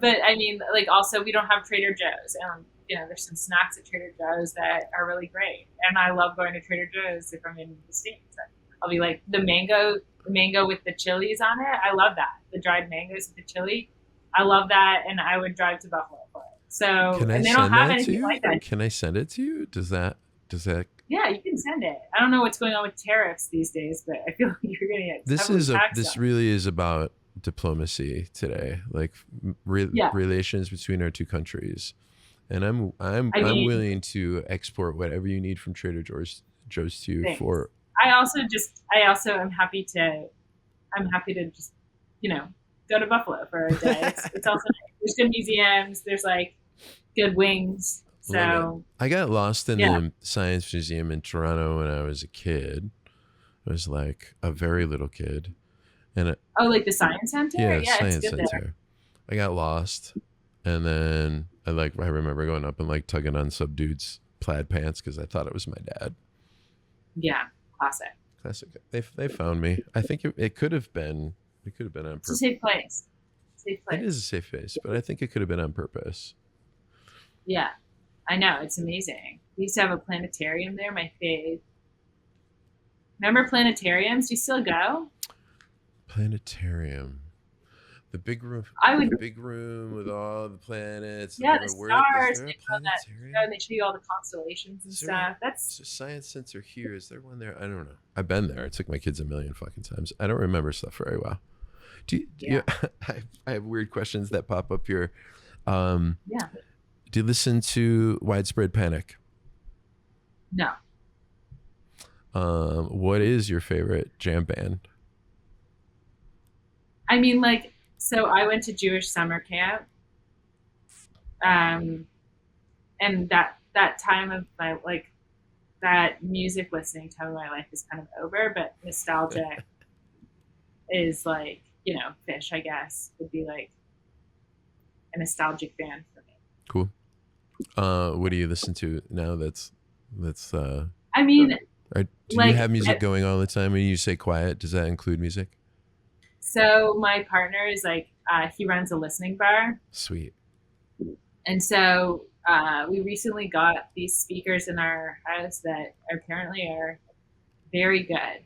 but I mean, like, also we don't have Trader Joe's, and there's some snacks at Trader Joe's that are really great, and I love going to Trader Joe's if I'm in the States. I'll be like the mango with the chilies on it. I love that, the dried mangoes with the chili. I love that, and I would drive to Buffalo for it. So, and they don't have anything like that. Can I send it to you? Does that? Yeah, you can send it. I don't know what's going on with tariffs these days, but I feel like you're gonna get this really is about diplomacy today, like relations between our two countries, and I'm willing to export whatever you need from Trader Joe's to you. Thanks. For I also am happy to just go to Buffalo for a day. It's also nice. There's good museums, there's like good wings. So I got lost in the Science Museum in Toronto when I was a kid. I was like a very little kid. And like the Science Center? Yeah, Science Center. There. I got lost, and then I remember going up and like tugging on some dude's plaid pants because I thought it was my dad. Yeah, classic. They found me. I think it could have been on purpose. It's a safe place. It is a safe place, but I think it could have been on purpose. Yeah, I know, it's amazing. We used to have a planetarium there. My fave. Remember planetariums? Do you still go? Planetarium, the big room. Big room with all the planets. Yeah, the stars. They show you all the constellations and stuff. That's a Science Center here. Is there one there? I don't know. I've been there. I took my kids a million fucking times. I don't remember stuff very well. I have weird questions that pop up here. Do you listen to Widespread Panic? No. What is your favorite jam band? I mean, like, so I went to Jewish summer camp, and that time of my, like, that music listening time of my life is kind of over, but nostalgic is like, Fish, I guess, would be like a nostalgic band for me. Cool. What do you listen to now that's I mean, Do you like have music going all the time? When you say quiet, does that include music? so my partner is like he runs a listening bar. Sweet. And so we recently got these speakers in our house that apparently are very good.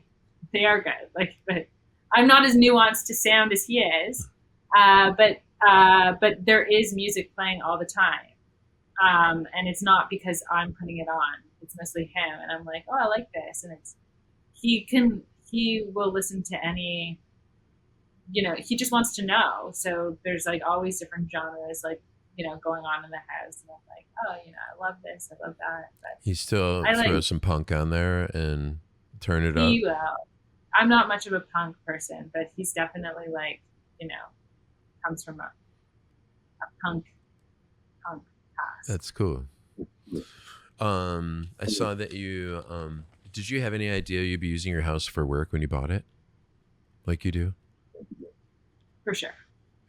They are good. Like, but I'm not as nuanced to sound as he is. But there is music playing all the time, and it's not because I'm putting it on. It's mostly him, and I'm like, oh, I like this, and it's he will listen to any, he just wants to know. So there's like always different genres, like going on in the house, and I'm like, oh, I love this, I love that. But He still I throw like some punk on there and turn it up. he will. I'm not much of a punk person, but he's definitely like, comes from a punk past. That's cool. I saw that you did you have any idea you'd be using your house for work when you bought it? Like you do? For sure.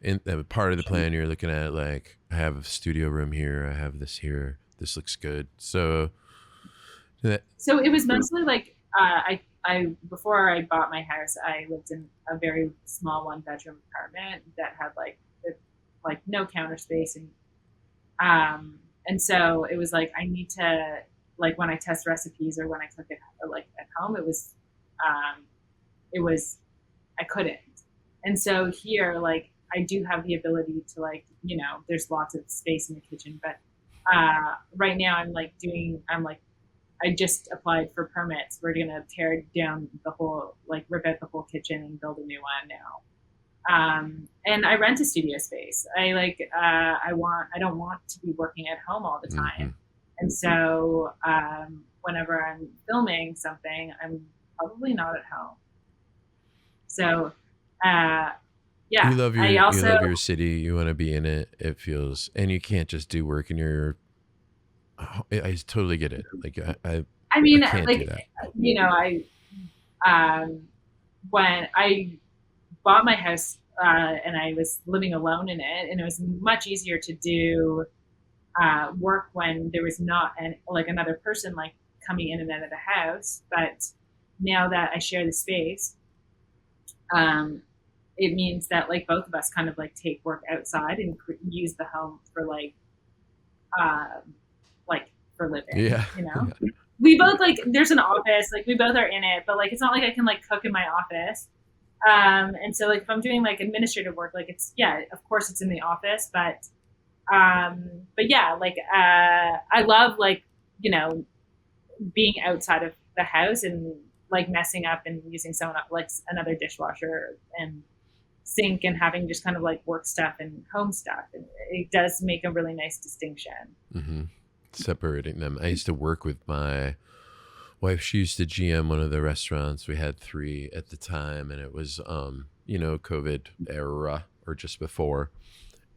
And part of the plan you're looking at, like, I have a studio room here, I have this here, this looks good. So So it was mostly like I before I bought my house, I lived in a very small 1-bedroom apartment that had like no counter space, and so it was like I need to, like, when I test recipes or when I cook it like at home, it was I couldn't. And so here, like, I do have the ability to, like, there's lots of space in the kitchen, but right now I just applied for permits. We're gonna tear down the whole, like, rip out the whole kitchen and build a new one now. And I rent a studio space. I don't want to be working at home all the time. mm-hmm. And so whenever I'm filming something, I'm probably not at home. So yeah, You love I also, you love your city, you want to be in it. It feels, and you can't just do work in your I totally get it. Like I mean, I can't do like, that. when I bought my house and I was living alone in it, and it was much easier to do work when there was not another person like coming in and out of the house. But now that I share the space, it means that, like, both of us kind of like take work outside and use the home for for living. Yeah. Yeah. We both, like, there's an office, like we both are in it, but like it's not like I can like cook in my office. And so, like, if I'm doing like administrative work, like, it's, yeah, of course it's in the office, but yeah, like I love, like, being outside of the house and like messing up and using someone up, like another dishwasher and sink, and having just kind of like work stuff and home stuff, and it does make a really nice distinction. Mm-hmm. Separating them. I used to work with my wife. She used to GM one of the restaurants. We had 3 at the time, and it was COVID era or just before,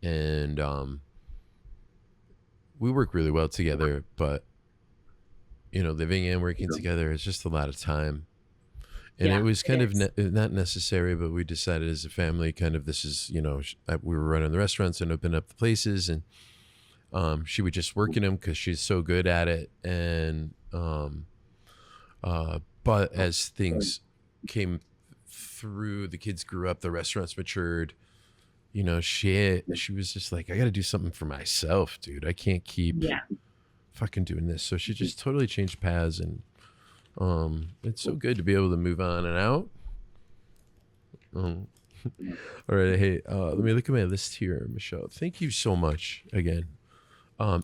and we work really well together, but living and working together is just a lot of time. And Yeah, it was it kind of is. not necessary, but we decided as a family, kind of, this is, we were running the restaurants and opening up the places, and she would just work in them because she's so good at it. And but as things came through, the kids grew up, the restaurants matured. She was just like, I got to do something for myself, dude. I can't keep Yeah. fucking doing this. So she just totally changed paths, and it's so good to be able to move on and out. All right, hey, let me look at my list here, Michelle. Thank you so much again.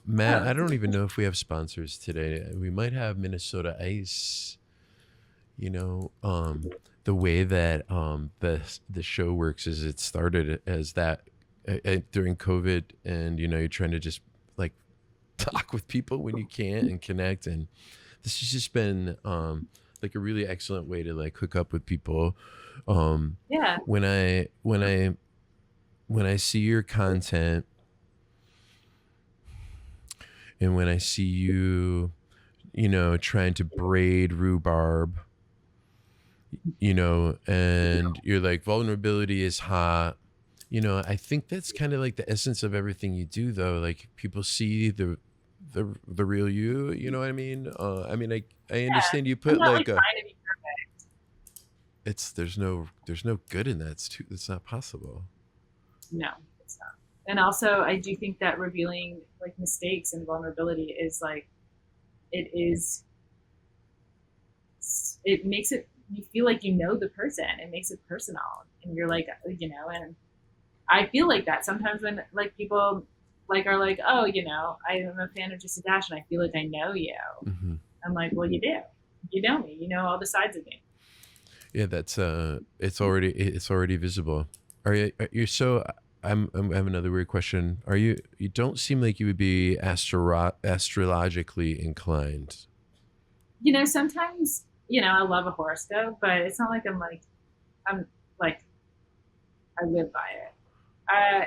Matt, I don't even know if we have sponsors today. We might have Minnesota Ice. The way that the show works is it started as that during COVID, and you're trying to just like talk with people when you can and connect, and this has just been like a really excellent way to like hook up with people. Yeah. When I see your content, and when I see you, trying to braid rhubarb, and you're like, vulnerability is hot. I think that's kind of like the essence of everything you do, though. Like, people see the real you. You know what I mean? I Yeah, understand you I'm put not like like a trying to be perfect. it's there's no good in that. It's not possible. No, it's not. And also, I do think that revealing like mistakes and vulnerability is like it is. It makes it you feel like you know the person. It makes it personal, and you're like and I feel like that sometimes when like people like are like, oh, I am a fan of Just a Dash, and I feel like I know you. Hmm. I'm like, well, you do. You know me. You know all the sides of me. Yeah, that's it's already visible. Are you so? I have another weird question. Are you? You don't seem like you would be astrologically inclined. Sometimes I love a horoscope, but it's not like I'm like I live by it.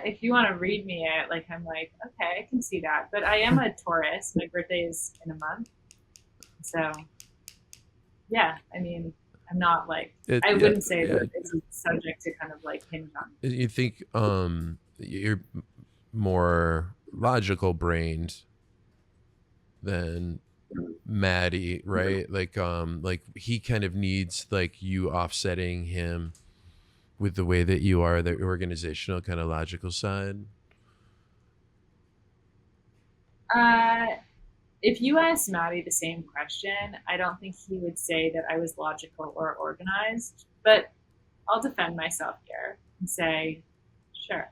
If you want to read me it, like I'm like, okay, I can see that. But I am a Taurus. My birthday is in a month, so yeah. I mean, I'm not like I Yeah, wouldn't say yeah. that it's a subject to kind of like hinge on. You think you're more logical brained than Maddie, right? Like he kind of needs like you offsetting him with the way that you are, the organizational kind of logical side. Uh, if you asked Maddie the same question, I don't think he would say that I was logical or organized. But I'll defend myself here and say, sure.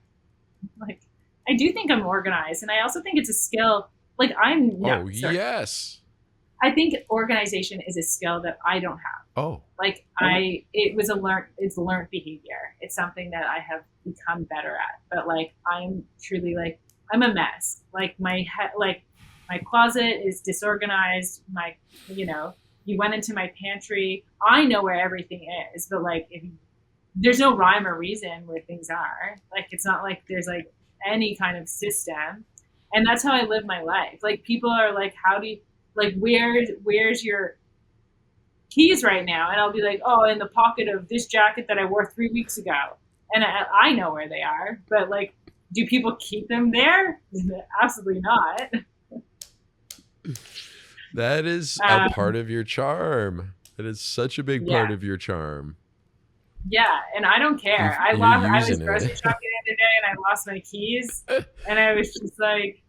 Like, I do think I'm organized, and I also think it's a skill. Like, I'm no, Oh sorry. yes. I think organization is a skill that I don't have. Oh. Like, it's learned behavior. It's something that I have become better at. But like, I'm truly like, I'm a mess. Like my closet is disorganized. You went into my pantry. I know where everything is, but like, if there's no rhyme or reason where things are. Like it's not like there's like any kind of system. And that's how I live my life. Like people are like, how do you like where's your keys right now? And I'll be like, oh, in the pocket of this jacket that I wore 3 weeks ago. And I know where they are, but like, do people keep them there? Absolutely not. That is a Um, part of your charm. That is such a big yeah, part of your charm. yeah, and I don't care. You're I was using grocery it. shopping the other day, and I lost my keys, and I was just like,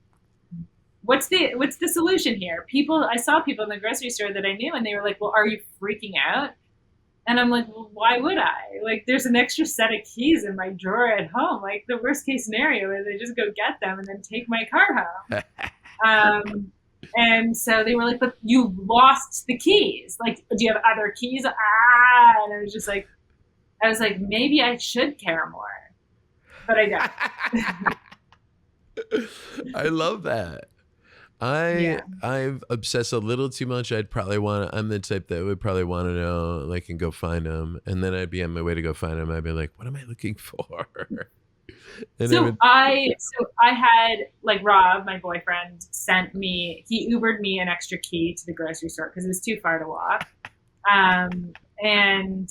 what's the solution here? I saw people in the grocery store that I knew, and they were like, well, are you freaking out? And I'm like, well, why would I? Like, there's an extra set of keys in my drawer at home. Like, the worst case scenario is I just go get them and then take my car home. And so they were like, but you lost the keys. Like, do you have other keys? And I was like, maybe I should care more, but I don't. I love that. Yeah. I've obsessed a little too much. I'm the type that would probably want to know, like, and go find them, and then I'd be on my way to go find them. I'd be like, what am I looking for? And So I had like Rob, my boyfriend, he Ubered me an extra key to the grocery store because it was too far to walk. And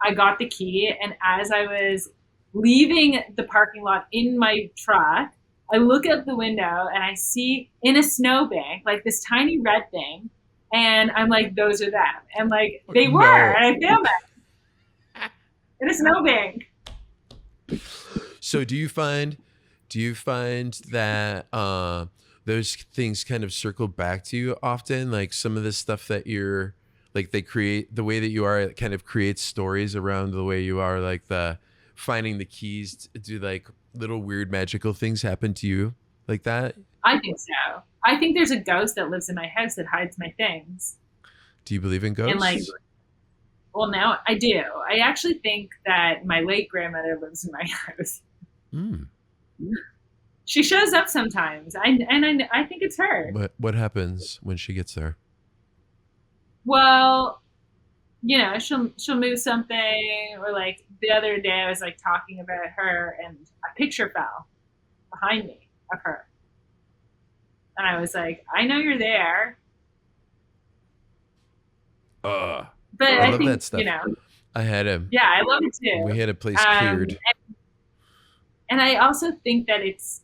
I got the key, and as I was leaving the parking lot in my truck, I look out the window and I see in a snowbank like this tiny red thing, and I'm like, those are them, and like they were, no. and I found them in a snowbank. So do you find that those things kind of circle back to you often? Like some of the stuff that you're like they create the way that you are, it kind of creates stories around the way you are, like the finding the keys. Do like little weird magical things happen to you like that? I think so. I think there's a ghost that lives in my house that hides my things. Do you believe in And like, ghosts? well, now I do. I actually think that my late grandmother lives in my house. Mm. She shows up sometimes. I think it's her. What happens when she gets there? Well, she'll move something, or like the other day I was like talking about her, and a picture fell behind me of her, and I was like, I know you're there, but I I love that think stuff. I had a yeah, I love it too. We had a place cleared. And I also think that it's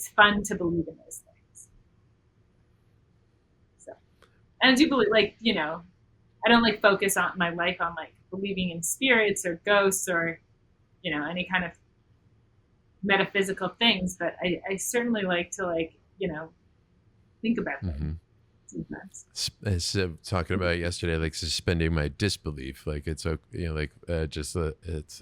fun to believe in those things. So, And I do believe, like, I don't like focus on my life on like believing in spirits or ghosts or, any kind of metaphysical things, but I certainly like to like, think about them sometimes. As talking about yesterday, like suspending my disbelief, like it's like just it's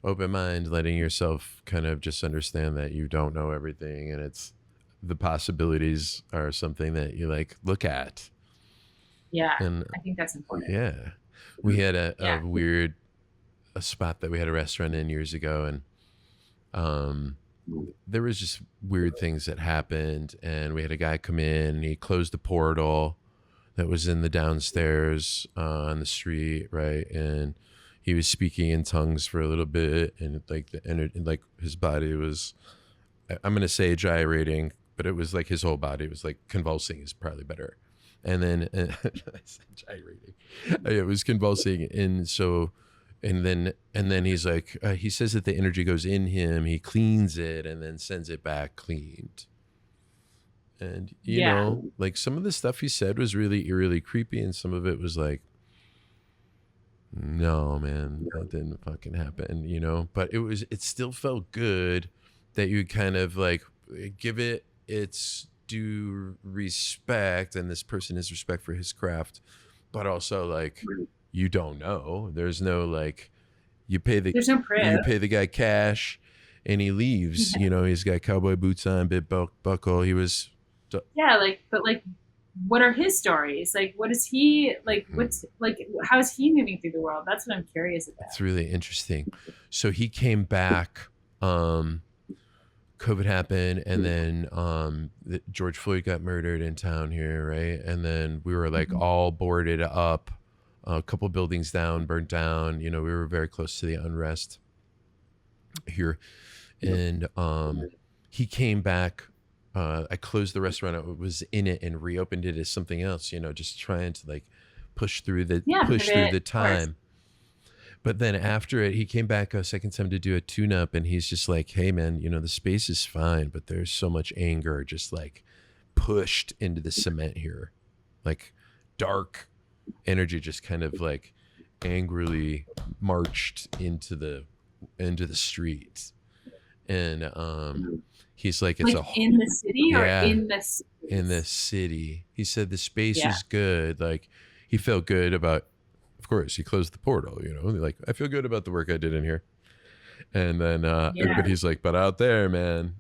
open mind, letting yourself kind of just understand that you don't know everything, and it's the possibilities are something that you like look at. Yeah, And I think that's important. yeah, we had Yeah. a weird a spot that we had a restaurant in years ago, and there was just weird things that happened, and we had a guy come in and he closed the portal that was in the downstairs on the street, right? And he was speaking in tongues for a little bit, and like the energy, like his body was, I'm gonna say gyrating, but it was like his whole body was like convulsing is probably better. And then I said gyrating, it was convulsing, and so and then he's like he says that the energy goes in him, he cleans it, and then sends it back cleaned. And Yeah. like some of the stuff he said was really eerily creepy, and some of it was like, no, man, that didn't fucking happen, But it still felt good that you kind of like give it its due respect, and this person has respect for his craft, but also like you don't know. There's no like There's no proof. you pay the guy cash, and he leaves. He's got cowboy boots on, bit buckle. He was. Yeah, but what are his stories? Like, what is he like? What's like? How is he moving through the world? That's what I'm curious about. It's really interesting. So he came back. COVID happened, and then George Floyd got murdered in town here, right? And then we were like all boarded up, a couple buildings down, burnt down. We were very close to the unrest here, and he came back. I closed the restaurant. I was in it and reopened it as something else. Just trying to like push through the time. But then after it, he came back a second time to do a tune-up, and he's just like, "Hey, man, the space is fine, but there's so much anger just like pushed into the cement here, like dark energy just kind of like angrily marched into the street." And he's like, "It's like in the city or in the city." He said the space is good. Like he felt good about. Of course, he closed the portal, like, I feel good about the work I did in here. And then, but he's like, but out there, man,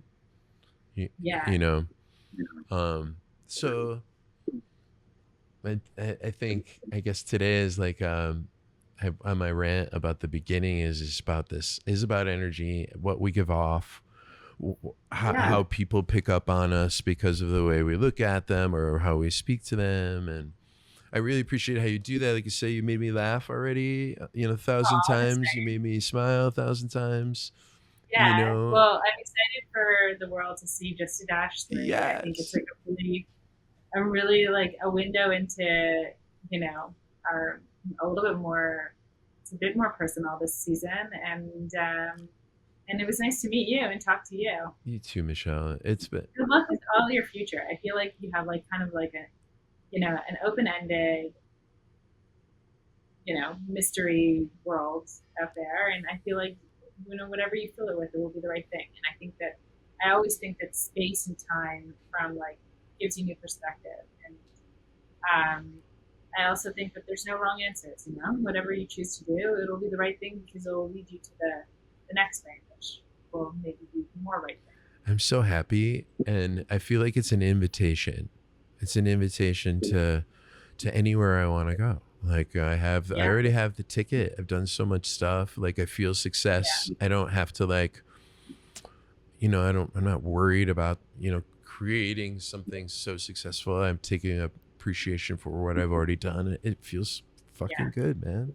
so I think, I guess today is like, on my rant about the beginning is about energy, what we give off, how people pick up on us because of the way we look at them or how we speak to them. And I really appreciate how you do that. Like you say, you made me laugh already, 1,000 times. You made me smile 1,000 times. Yeah. Well, I'm excited for the world to see Just a Dash 3. Yes. I think it's like a really like a window into, our a little bit more. It's a bit more personal this season, and it was nice to meet you and talk to you. You too, Michelle. It's been good luck with all your future. I feel like you have like kind of like an open-ended, mystery world out there. And I feel like, whatever you fill it with, it will be the right thing. And I always think that space and time from like gives you new perspective. And I also think that there's no wrong answers, whatever you choose to do, it'll be the right thing because it will lead you to the next thing, which will maybe be more right thing. I'm so happy. And I feel like it's an invitation. It's an invitation to anywhere I want to go. Like I already have the ticket. I've done so much stuff. Like I feel success. Yeah. I don't have to like, I'm not worried about, creating something so successful. I'm taking appreciation for what I've already done. It feels fucking good, man.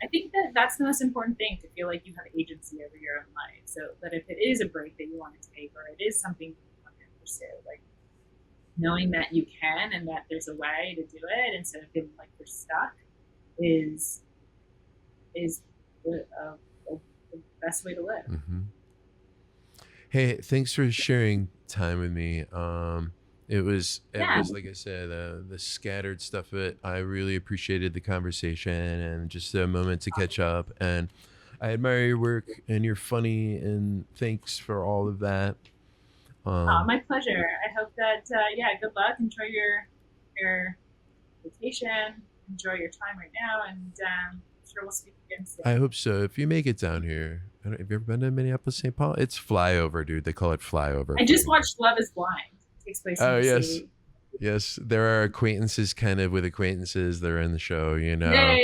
I think that that's the most important thing, to feel like you have agency over your own life. So that if it is a break that you want to take, or it is something you want to pursue, like, knowing that you can and that there's a way to do it instead of feeling like you're stuck is the best way to live. Mm-hmm. Hey, thanks for sharing time with me. It was Yeah. like I said, the scattered stuff of it. I really appreciated the conversation and just a moment to catch up. And I admire your work and you're funny. And thanks for all of that. My pleasure. I hope that yeah, good luck. Enjoy your vacation. Enjoy your time right now, and I'm sure we'll speak again soon. I hope so. If you make it down here, have you ever been to Minneapolis, St. Paul? It's flyover, dude. They call it flyover. I just watched Love Is Blind. It takes place in Oh the yes, city. yes. There are acquaintances, kind of with acquaintances. They're in the show, you know. Yeah.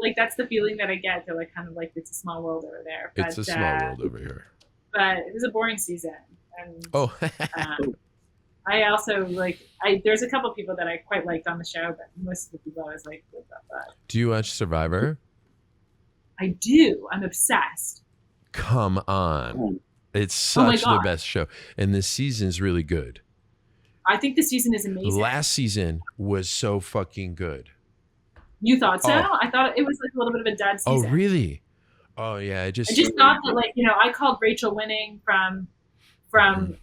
Like that's the feeling that I get. They're like kind of like it's a small world over there. But, It's a small world over here. But it was a boring season, and Oh, I also there's a couple people that I quite liked on the show, but most of the people I was like, what the fuck? do you watch Survivor? I do. I'm obsessed. Come on. It's Oh my such the God. best show. And this season's really good. I think the season is amazing. Last season was so fucking good. You thought so? Oh. I thought it was like a little bit of a dud Oh, season. really? Oh, yeah. I just thought that I called Rachel winning from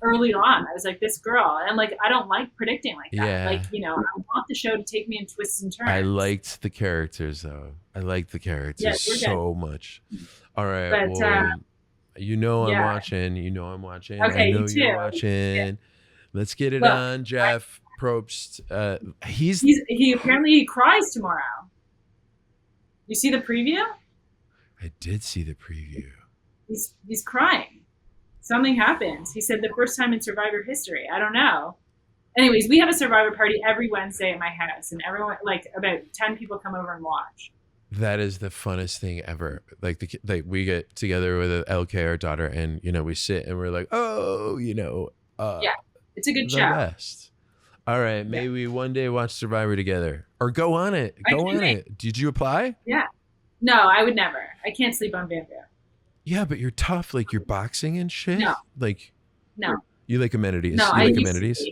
early on. I was like, this girl. And I don't like predicting like that. Yeah. I want the show to take me in twists and turns. I liked the characters, though. I liked the characters Yeah, so much. All right. But, well, I'm yeah. watching. I'm watching. Okay, I know you too. you're watching. Yeah. Let's get it Look, on, Jeff Probst. He apparently cries tomorrow. You see the preview? I did see the preview. He's crying. Something happens. He said the first time in Survivor history. I don't know. Anyways, we have a Survivor party every Wednesday at my house, and everyone, about 10 people come over and watch. That is the funnest thing ever. We get together with LK, our daughter, and we sit and we're like, oh, Yeah, it's a good the show. best. All right, maybe we one day watch Survivor together or go on it. Go on it. Did you apply? Yeah. No, I would never. I can't sleep on bamboo. Yeah, but you're tough. Like you're boxing and shit. No. No. You like amenities. No, you I like used amenities. to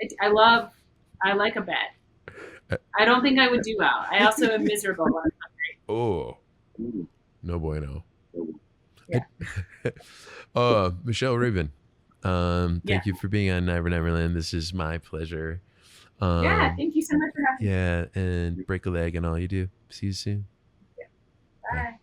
be. I like a bed. I don't think I would do well. I also am miserable when I'm hungry. Oh, no bueno. Yeah. Michelle Rabin. Thank you for being on Never Neverland. This is my pleasure. Yeah, thank you so much for having me. Yeah, and break a leg and all you do. See you soon. Bye.